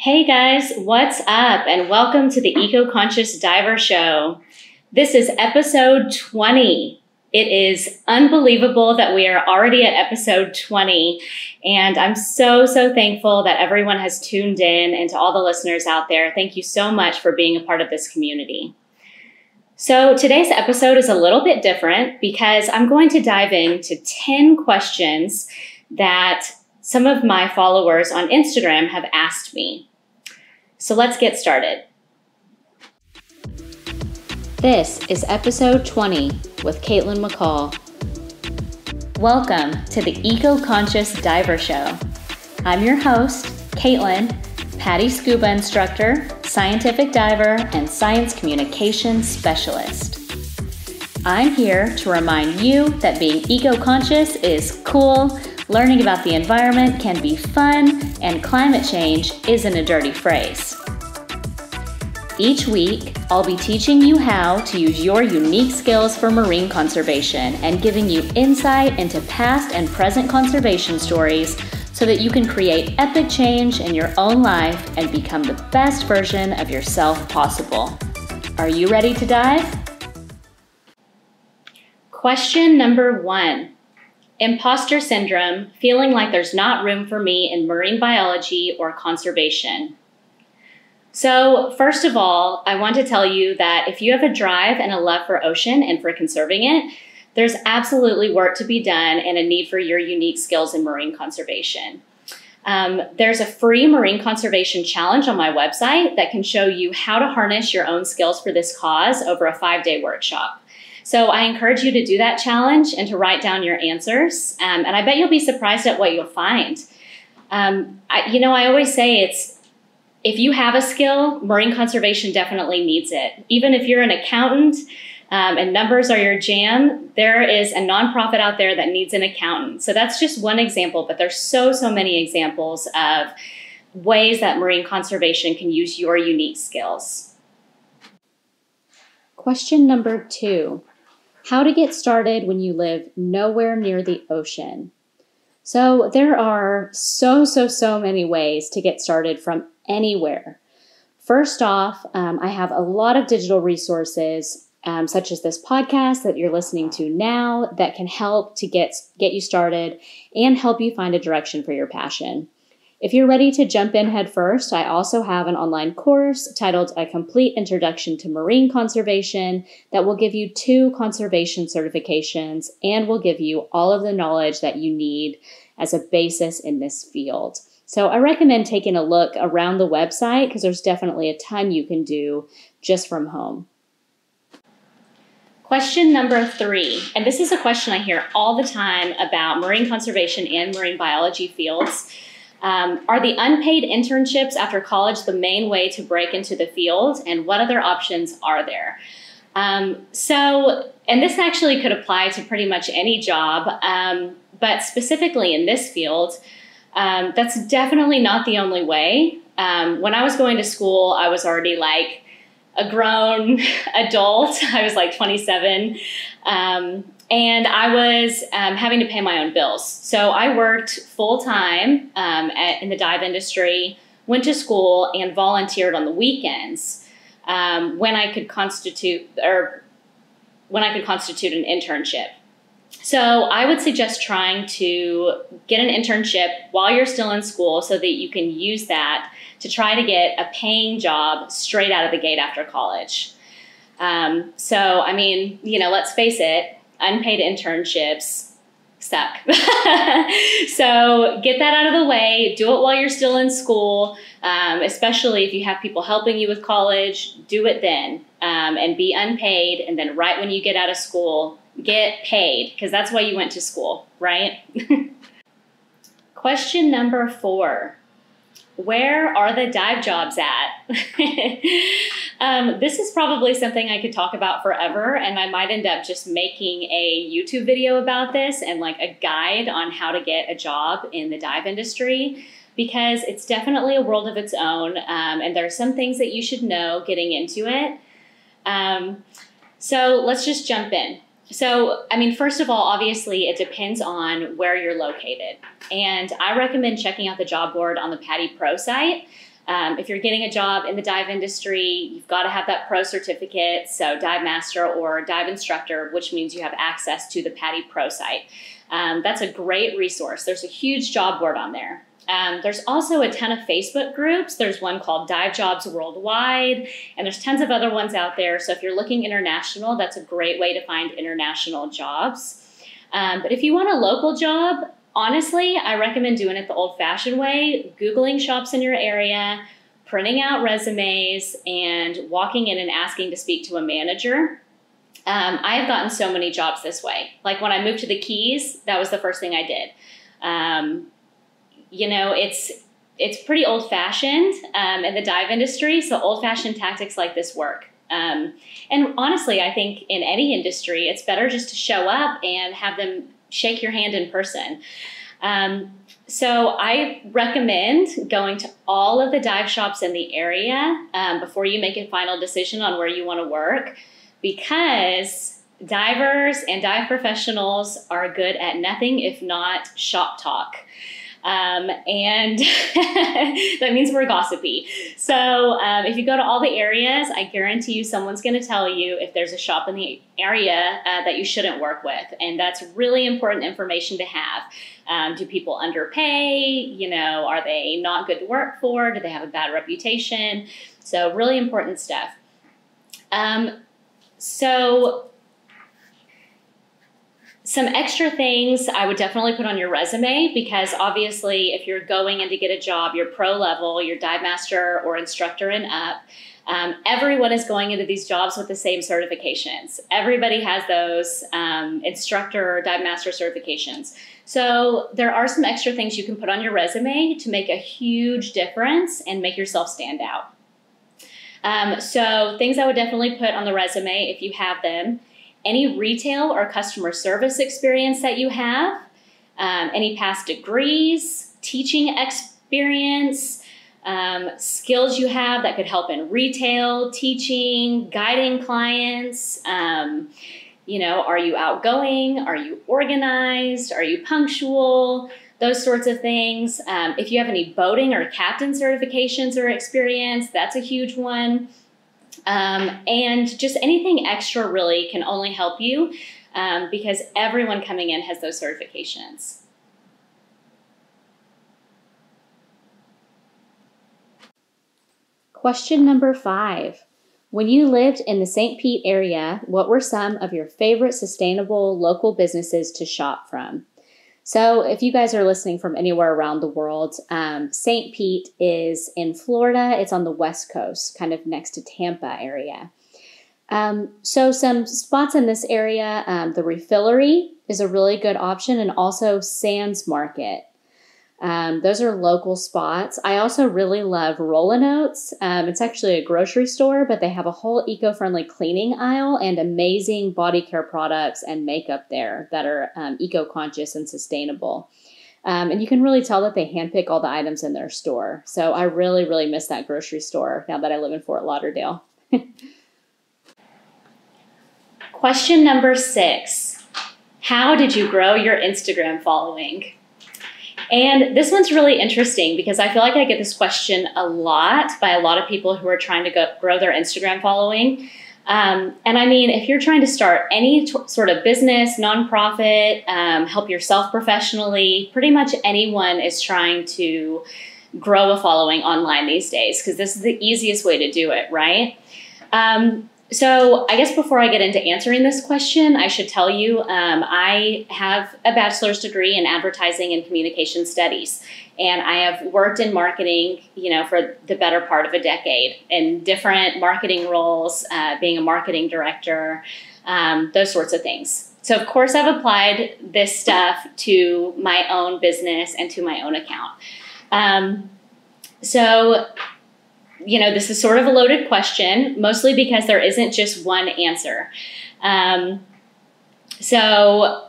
Hey guys, what's up? And welcome to the Eco-Conscious Diver Show. This is episode 20. It is unbelievable that we are already at episode 20. And I'm so thankful that everyone has tuned in, and to all the listeners out there, thank you so much for being a part of this community. So today's episode is a little bit different because I'm going to dive into 10 questions that some of my followers on Instagram have asked me. So let's get started. This is episode 20 with Caitlin McCall. Welcome to the Eco-Conscious Diver Show. I'm your host, Caitlin, PADI scuba instructor, scientific diver, and science communication specialist. I'm here to remind you that being eco-conscious is cool, learning about the environment can be fun, and climate change isn't a dirty phrase. Each week, I'll be teaching you how to use your unique skills for marine conservation and giving you insight into past and present conservation stories so that you can create epic change in your own life and become the best version of yourself possible. Are you ready to dive? Question number 1. Imposter syndrome, feeling like there's not room for me in marine biology or conservation. So first of all, I want to tell you that if you have a drive and a love for ocean and for conserving it, there's absolutely work to be done and a need for your unique skills in marine conservation. There's a free marine conservation challenge on my website that can show you how to harness your own skills for this cause over a 5-day workshop. So I encourage you to do that challenge and to write down your answers. And I bet you'll be surprised at what you'll find. I always say if you have a skill, marine conservation definitely needs it. Even if you're an accountant and numbers are your jam, there is a nonprofit out there that needs an accountant. So that's just one example, but there's so many examples of ways that marine conservation can use your unique skills. Question number 2. How to get started when you live nowhere near the ocean. So there are so many ways to get started from anywhere. First off, I have a lot of digital resources, such as this podcast that you're listening to now, that can help to get you started and help you find a direction for your passion. If you're ready to jump in head first, I also have an online course titled A Complete Introduction to Marine Conservation that will give you 2 conservation certifications and will give you all of the knowledge that you need as a basis in this field. So I recommend taking a look around the website because there's definitely a ton you can do just from home. Question number 3, and this is a question I hear all the time about marine conservation and marine biology fields. Are the unpaid internships after college the main way to break into the field, and what other options are there? And this actually could apply to pretty much any job, but specifically in this field, that's definitely not the only way. When I was going to school, I was already like a grown adult. I was like 27. And I was having to pay my own bills. So I worked full-time in the dive industry, went to school, and volunteered on the weekends when I could constitute an internship. So I would suggest trying to get an internship while you're still in school so that you can use that to try to get a paying job straight out of the gate after college. Let's face it, unpaid internships suck. So get that out of the way. Do it while you're still in school, especially if you have people helping you with college. Do it then and be unpaid. And then right when you get out of school, get paid because that's why you went to school, right? Question number 4. Where are the dive jobs at? This is probably something I could talk about forever, and I might end up just making a YouTube video about this and like a guide on how to get a job in the dive industry, because it's definitely a world of its own, and there are some things that you should know getting into it. So let's just jump in. So, first of all, obviously, it depends on where you're located. And I recommend checking out the job board on the PADI Pro site. If you're getting a job in the dive industry, you've got to have that pro certificate, so dive master or dive instructor, which means you have access to the PADI Pro site. That's a great resource. There's a huge job board on there. There's also a ton of Facebook groups. There's one called Dive Jobs Worldwide, and there's tons of other ones out there. So if you're looking international, that's a great way to find international jobs. But if you want a local job, honestly, I recommend doing it the old-fashioned way, Googling shops in your area, printing out resumes, and walking in and asking to speak to a manager. I've gotten so many jobs this way. Like when I moved to the Keys, that was the first thing I did. You know, it's pretty old-fashioned in the dive industry, so old-fashioned tactics like this work. And honestly, I think in any industry, it's better just to show up and have them shake your hand in person. So I recommend going to all of the dive shops in the area before you make a final decision on where you want to work, because divers and dive professionals are good at nothing if not shop talk. And that means we're gossipy. So if you go to all the areas, I guarantee you someone's going to tell you if there's a shop in the area that you shouldn't work with. And that's really important information to have. Do people underpay? You know, are they not good to work for? Do they have a bad reputation? So really important stuff. Some extra things I would definitely put on your resume, because obviously if you're going in to get a job, you're pro level, you're dive master or instructor and up, everyone is going into these jobs with the same certifications. Everybody has those instructor or dive master certifications. So there are some extra things you can put on your resume to make a huge difference and make yourself stand out. So things I would definitely put on the resume if you have them: any retail or customer service experience that you have, any past degrees, teaching experience, skills you have that could help in retail, teaching, guiding clients. You know, are you outgoing? Are you organized? Are you punctual? Those sorts of things. If you have any boating or captain certifications or experience, that's a huge one. And just anything extra really can only help you because everyone coming in has those certifications. Question number 5. When you lived in the St. Pete area, what were some of your favorite sustainable local businesses to shop from? So if you guys are listening from anywhere around the world, St. Pete is in Florida. It's on the West Coast, kind of next to Tampa area. So some spots in this area, the Refillery is a really good option, and also Sands Market. Those are local spots. I also really love Rollin' Oats. It's actually a grocery store, but they have a whole eco-friendly cleaning aisle and amazing body care products and makeup there that are eco-conscious and sustainable. And you can really tell that they handpick all the items in their store. So I really, really miss that grocery store now that I live in Fort Lauderdale. Question number 6. How did you grow your Instagram following? And this one's really interesting because I feel like I get this question a lot by a lot of people who are trying to grow their Instagram following. And I mean, if you're trying to start any sort of business, nonprofit, help yourself professionally, pretty much anyone is trying to grow a following online these days because this is the easiest way to do it, right? So I guess before I get into answering this question, I should tell you I have a bachelor's degree in advertising and communication studies, and I have worked in marketing, you know, for the better part of a decade in different marketing roles, being a marketing director, those sorts of things. So of course I've applied this stuff to my own business and to my own account. You know, this is sort of a loaded question, mostly because there isn't just one answer. So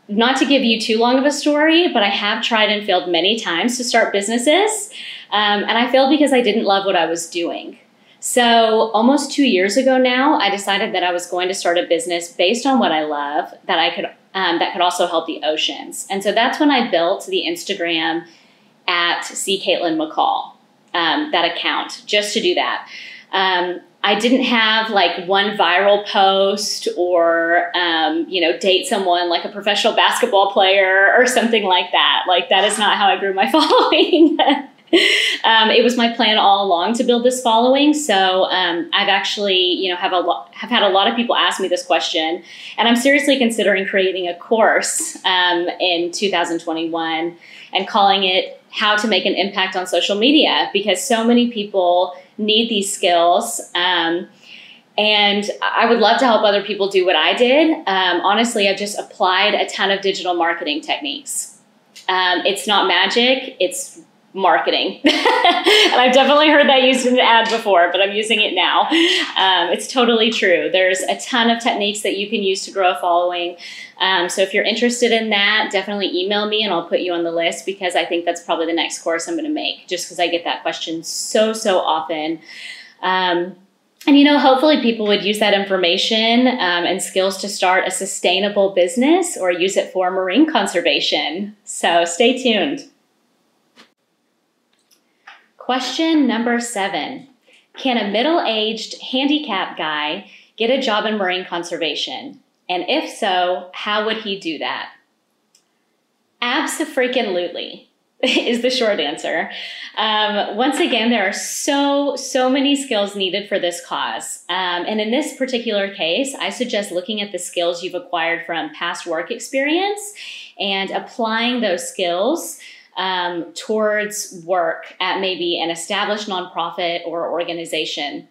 not to give you too long of a story, but I have tried and failed many times to start businesses. And I failed because I didn't love what I was doing. So almost 2 years ago now, I decided that I was going to start a business based on what I love that could also help the oceans. And so that's when I built the Instagram at C. Caitlin McCall. that account just to do that. I didn't have like one viral post or, date someone like a professional basketball player or something like that. Like that is not how I grew my following. It was my plan all along to build this following. So I've actually, have had a lot of people ask me this question, and I'm seriously considering creating a course in 2021 and calling it How to Make an Impact on Social Media, because so many people need these skills. And I would love to help other people do what I did. Honestly, I've just applied a ton of digital marketing techniques. It's not magic, it's marketing. And I've definitely heard that used in an ad before, but I'm using it now. It's totally true. There's a ton of techniques that you can use to grow a following. So if you're interested in that, definitely email me and I'll put you on the list, because I think that's probably the next course I'm going to make, just because I get that question so often. And hopefully people would use that information and skills to start a sustainable business or use it for marine conservation. So stay tuned. Question number 7. Can a middle-aged handicapped guy get a job in marine conservation? And if so, how would he do that? Abso-freaking-lutely is the short answer. Once again, there are so many skills needed for this cause. And in this particular case, I suggest looking at the skills you've acquired from past work experience and applying those skills towards work at maybe an established nonprofit or organization.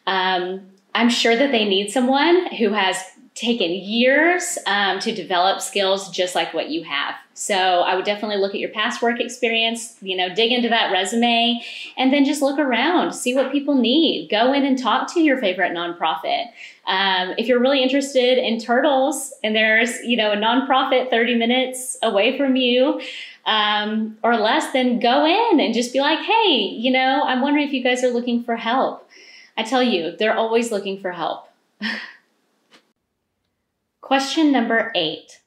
I'm sure that they need someone who has taken years to develop skills just like what you have. So I would definitely look at your past work experience, dig into that resume, and then just look around, see what people need. Go in and talk to your favorite nonprofit. If you're really interested in turtles and there's, a nonprofit 30 minutes away from you, or less, then go in and just be like, hey, I'm wondering if you guys are looking for help. I tell you, they're always looking for help. Question number 8.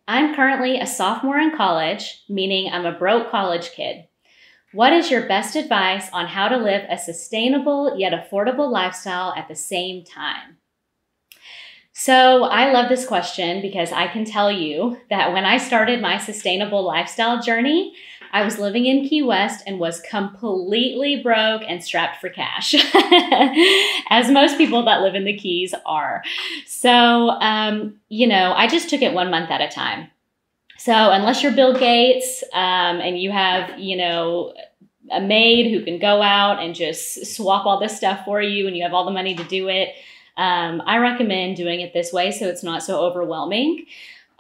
I'm currently a sophomore in college, meaning I'm a broke college kid. What is your best advice on how to live a sustainable yet affordable lifestyle at the same time? So I love this question because I can tell you that when I started my sustainable lifestyle journey, I was living in Key West and was completely broke and strapped for cash, as most people that live in the Keys are. So, I just took it 1 month at a time. So unless you're Bill Gates and you have, a maid who can go out and just swap all this stuff for you and you have all the money to do it, I recommend doing it this way so it's not so overwhelming.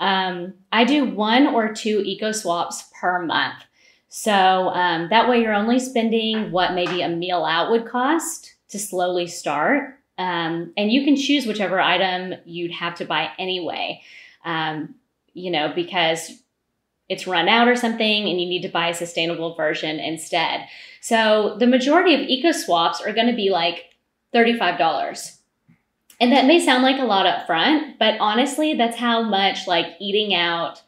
I do 1 or 2 eco swaps per month. So that way you're only spending what maybe a meal out would cost to slowly start. And you can choose whichever item you'd have to buy anyway, because it's run out or something and you need to buy a sustainable version instead. So the majority of eco swaps are going to be like $35. And that may sound like a lot up front, but honestly, that's how much like eating out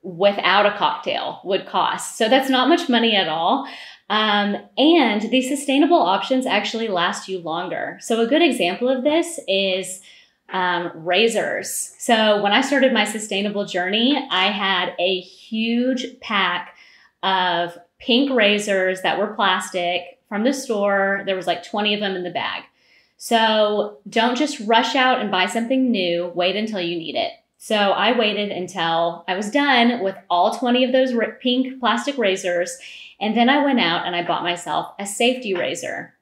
without a cocktail would cost. So that's not much money at all. And these sustainable options actually last you longer. So a good example of this is razors. So when I started my sustainable journey, I had a huge pack of pink razors that were plastic from the store. There was like 20 of them in the bag. So don't just rush out and buy something new. Wait until you need it. So I waited until I was done with all 20 of those pink plastic razors. And then I went out and I bought myself a safety razor.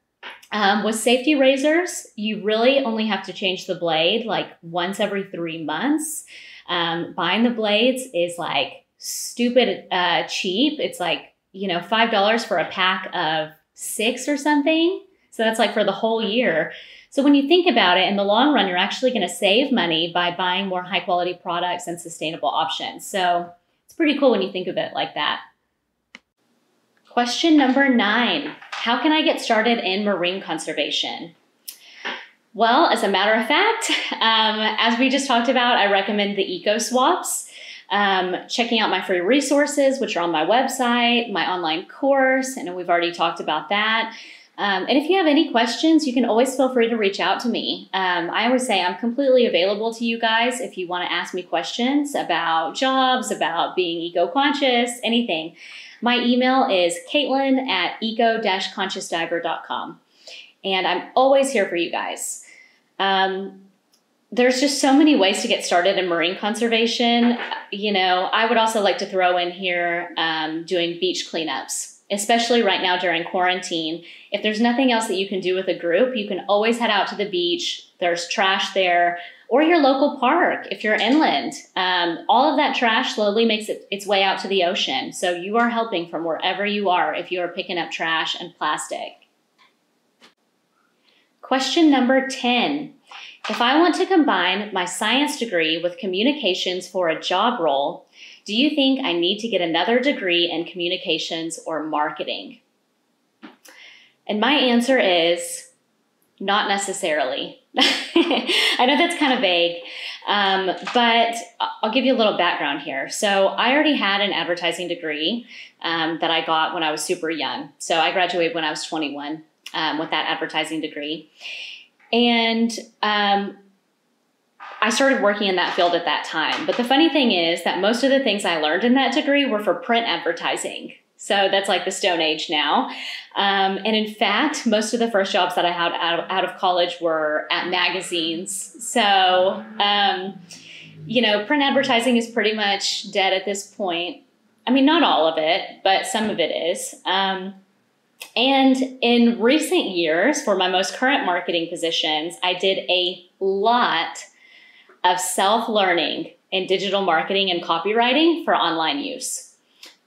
With safety razors, you really only have to change the blade like once every 3 months. Buying the blades is like stupid cheap. It's like, $5 for a pack of 6 or something. So that's like for the whole year. So when you think about it, in the long run, you're actually going to save money by buying more high quality products and sustainable options. So it's pretty cool when you think of it like that. Question number 9, how can I get started in marine conservation? Well, as a matter of fact, as we just talked about, I recommend the eco swaps. checking out my free resources, which are on my website, my online course, and we've already talked about that. And if you have any questions, you can always feel free to reach out to me. I always say I'm completely available to you guys if you want to ask me questions about jobs, about being eco-conscious, anything. My email is caitlin@eco-consciousdiver.com. And I'm always here for you guys. There's just so many ways to get started in marine conservation. I would also like to throw in here doing beach cleanups, especially right now during quarantine. If there's nothing else that you can do with a group, you can always head out to the beach. There's trash there, or your local park if you're inland. All of that trash slowly makes its way out to the ocean. So you are helping from wherever you are if you are picking up trash and plastic. Question number 10. If I want to combine my science degree with communications for a job role, do you think I need to get another degree in communications or marketing? And my answer is not necessarily. I know that's kind of vague, but I'll give you a little background here. So I already had an advertising degree that I got when I was super young. So I graduated when I was 21 with that advertising degree. And I started working in that field at that time. But the funny thing is that most of the things I learned in that degree were for print advertising. So that's like the Stone Age now. And in fact, most of the first jobs that I had out of college were at magazines. So, print advertising is pretty much dead at this point. I mean, not all of it, but some of it is. And in recent years, for my most current marketing positions, I did a lot of self-learning in digital marketing and copywriting for online use.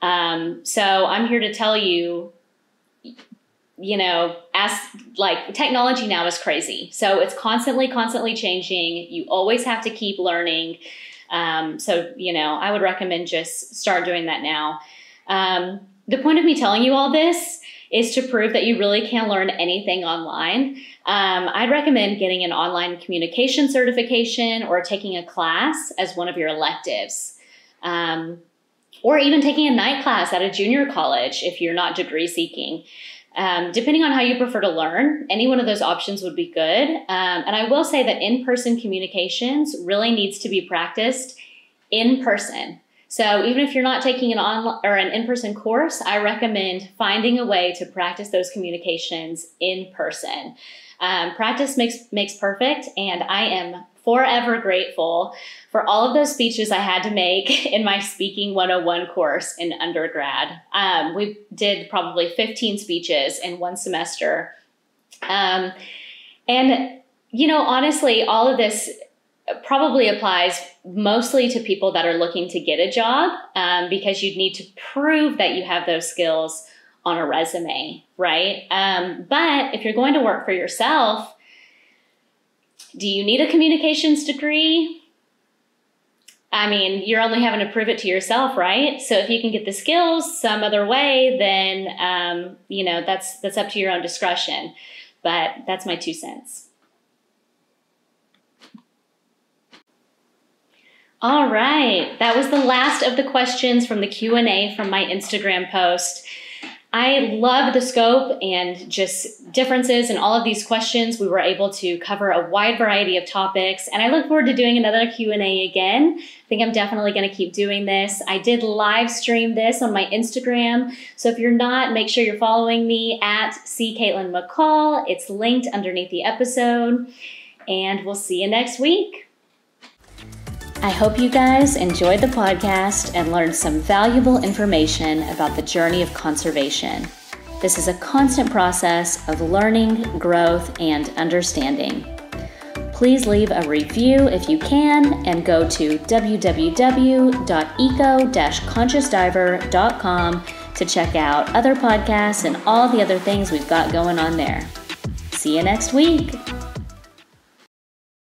So I'm here to tell you, technology now is crazy. So it's constantly changing. You always have to keep learning. I would recommend just start doing that now. The point of me telling you all this is to prove that you really can learn anything online. I'd recommend getting an online communication certification or taking a class as one of your electives. Or even taking a night class at a junior college if you're not degree seeking. Depending on how you prefer to learn, any one of those options would be good. And I will say that in-person communications really needs to be practiced in person. So even if you're not taking an in-person course, I recommend finding a way to practice those communications in person. Practice makes perfect, and I am forever grateful for all of those speeches I had to make in my Speaking 101 course in undergrad. We did probably 15 speeches in one semester. Honestly, all of this probably applies mostly to people that are looking to get a job because you'd need to prove that you have those skills on a resume, right? But if you're going to work for yourself, do you need a communications degree? I mean, you're only having to prove it to yourself, right? So if you can get the skills some other way, then, that's up to your own discretion. But that's my 2 cents. All right, that was the last of the questions from the Q&A from my Instagram post. I love the scope and just differences in all of these questions. We were able to cover a wide variety of topics, and I look forward to doing another Q&A again. I think I'm definitely going to keep doing this. I did live stream this on my Instagram, so if you're not, make sure you're following me at @CaitlinMcCall. It's linked underneath the episode, and we'll see you next week. I hope you guys enjoyed the podcast and learned some valuable information about the journey of conservation. This is a constant process of learning, growth, and understanding. Please leave a review if you can and go to www.eco-consciousdiver.com to check out other podcasts and all the other things we've got going on there. See you next week.